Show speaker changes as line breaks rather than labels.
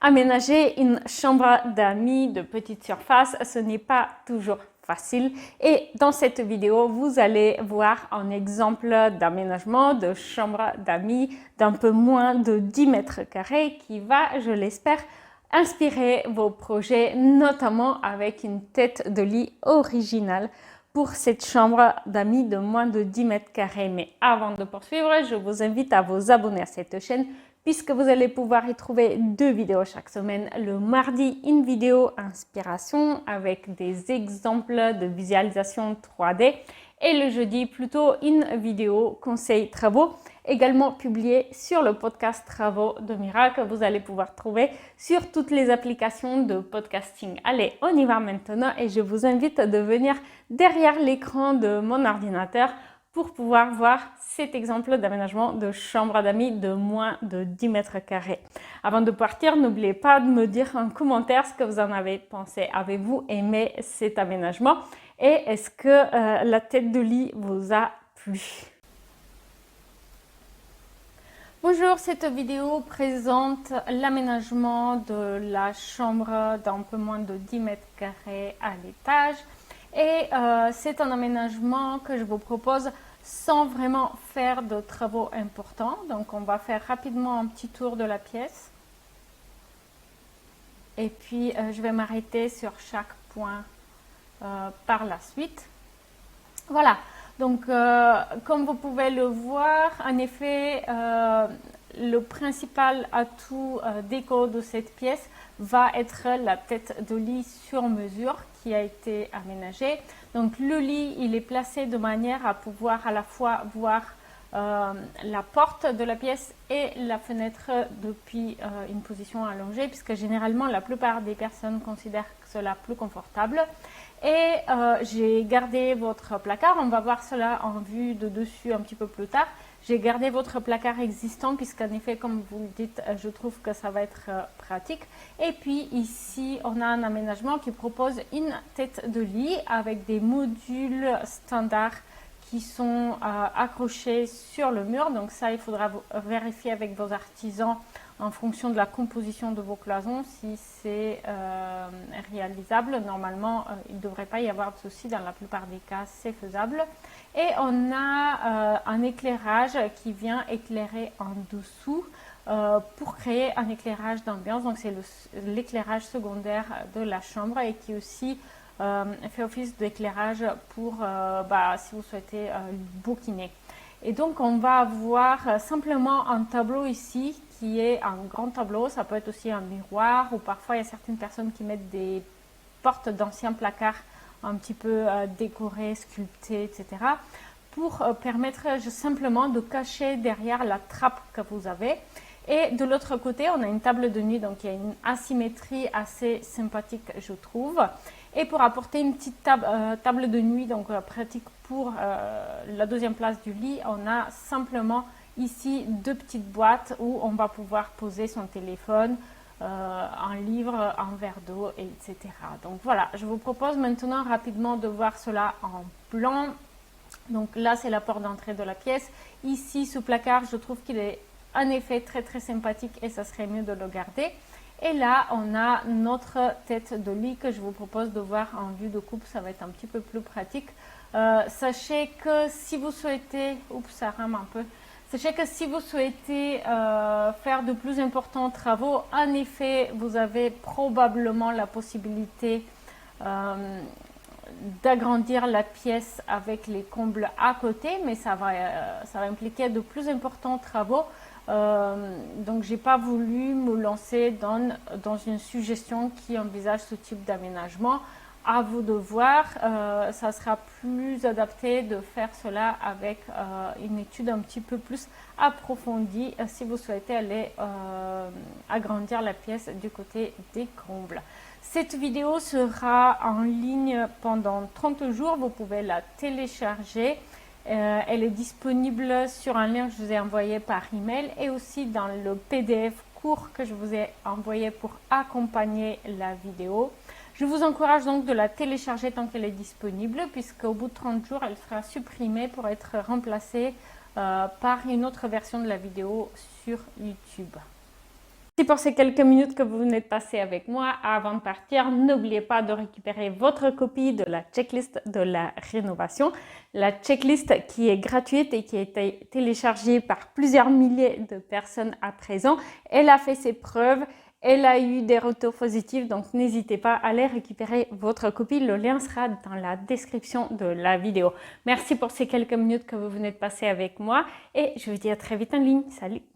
Aménager une chambre d'amis de petite surface, ce n'est pas toujours facile. Et dans cette vidéo, vous allez voir un exemple d'aménagement de chambre d'amis d'un peu moins de 10 mètres carrés qui va, je l'espère, inspirer vos projets, notamment avec une tête de lit originale pour cette chambre d'amis de moins de 10 mètres carrés. Mais avant de poursuivre, je vous invite à vous abonner à cette chaîne puisque vous allez pouvoir y trouver 2 vidéos chaque semaine. Le mardi, une vidéo inspiration avec des exemples de visualisation 3D et le jeudi, plutôt une vidéo conseil travaux, également publiée sur le podcast Travaux de Mira que vous allez pouvoir trouver sur toutes les applications de podcasting. Allez, on y va maintenant et je vous invite à venir derrière l'écran de mon ordinateur pour pouvoir voir cet exemple d'aménagement de chambre d'amis de moins de 10 mètres carrés. Avant de partir, n'oubliez pas de me dire en commentaire ce que vous en avez pensé. Avez-vous aimé cet aménagement et est-ce que la tête de lit vous a plu? Bonjour, cette vidéo présente l'aménagement de la chambre d'un peu moins de 10 mètres carrés à l'étage. Et c'est un aménagement que je vous propose sans vraiment faire de travaux importants. Donc on va faire rapidement un petit tour de la pièce. Et puis je vais m'arrêter sur chaque point par la suite. Voilà, donc comme vous pouvez le voir, en effet, le principal atout déco de cette pièce va être la tête de lit sur mesure qui a été aménagée. Donc le lit, il est placé de manière à pouvoir à la fois voir la porte de la pièce et la fenêtre depuis une position allongée, puisque généralement la plupart des personnes considèrent cela plus confortable. Et j'ai gardé votre placard, on va voir cela en vue de dessus un petit peu plus tard. J'ai gardé votre placard existant puisqu'en effet, comme vous le dites, je trouve que ça va être pratique. Et puis ici, on a un aménagement qui propose une tête de lit avec des modules standards qui sont accrochés sur le mur. Donc ça, il faudra vérifier avec vos artisans en fonction de la composition de vos cloisons si c'est réalisable. Normalement, il ne devrait pas y avoir de souci. Dans la plupart des cas, c'est faisable. Et on a un éclairage qui vient éclairer en dessous pour créer un éclairation d'ambiance. Donc c'est l'éclairage secondaire de la chambre et qui aussi fait office d'éclairage pour si vous souhaitez bouquiner. Et donc on va avoir simplement un tableau ici qui est un grand tableau. Ça peut être aussi un miroir ou parfois il y a certaines personnes qui mettent des portes d'anciens placards un petit peu décorées, sculptées, etc. pour permettre simplement de cacher derrière la trappe que vous avez. Et de l'autre côté, on a une table de nuit, donc il y a une asymétrie assez sympathique, je trouve. Et pour apporter une petite table de nuit, donc pratique pour la deuxième place du lit, on a simplement ici 2 petites boîtes où on va pouvoir poser son téléphone, un livre, un verre d'eau, etc. Donc voilà, je vous propose maintenant rapidement de voir cela en plan. Donc là, c'est la porte d'entrée de la pièce. Ici, ce placard, je trouve qu'il est en effet très très sympathique et ça serait mieux de le garder. Et là, on a notre tête de lit que je vous propose de voir en vue de coupe. Ça va être un petit peu plus pratique. Sachez que si vous souhaitez... Oups, ça rame un peu. Sachez que si vous souhaitez faire de plus importants travaux, en effet, vous avez probablement la possibilité d'agrandir la pièce avec les combles à côté, mais ça va impliquer de plus importants travaux. Donc j'ai pas voulu me lancer dans une suggestion qui envisage ce type d'aménagement. À vous de voir, ça sera plus adapté de faire cela avec une étude un petit peu plus approfondie si vous souhaitez aller agrandir la pièce du côté des combles. Cette vidéo sera en ligne pendant 30 jours, vous pouvez la télécharger. Elle est disponible sur un lien que je vous ai envoyé par email et aussi dans le PDF court que je vous ai envoyé pour accompagner la vidéo. Je vous encourage donc de la télécharger tant qu'elle est disponible puisqu'au bout de 30 jours, elle sera supprimée pour être remplacée par une autre version de la vidéo sur YouTube. Merci pour ces quelques minutes que vous venez de passer avec moi. Avant de partir, n'oubliez pas de récupérer votre copie de la checklist de la rénovation. La checklist qui est gratuite et qui a été téléchargée par plusieurs milliers de personnes à présent. Elle a fait ses preuves. Elle a eu des retours positifs, donc n'hésitez pas à aller récupérer votre copie. Le lien sera dans la description de la vidéo. Merci pour ces quelques minutes que vous venez de passer avec moi et je vous dis à très vite en ligne. Salut!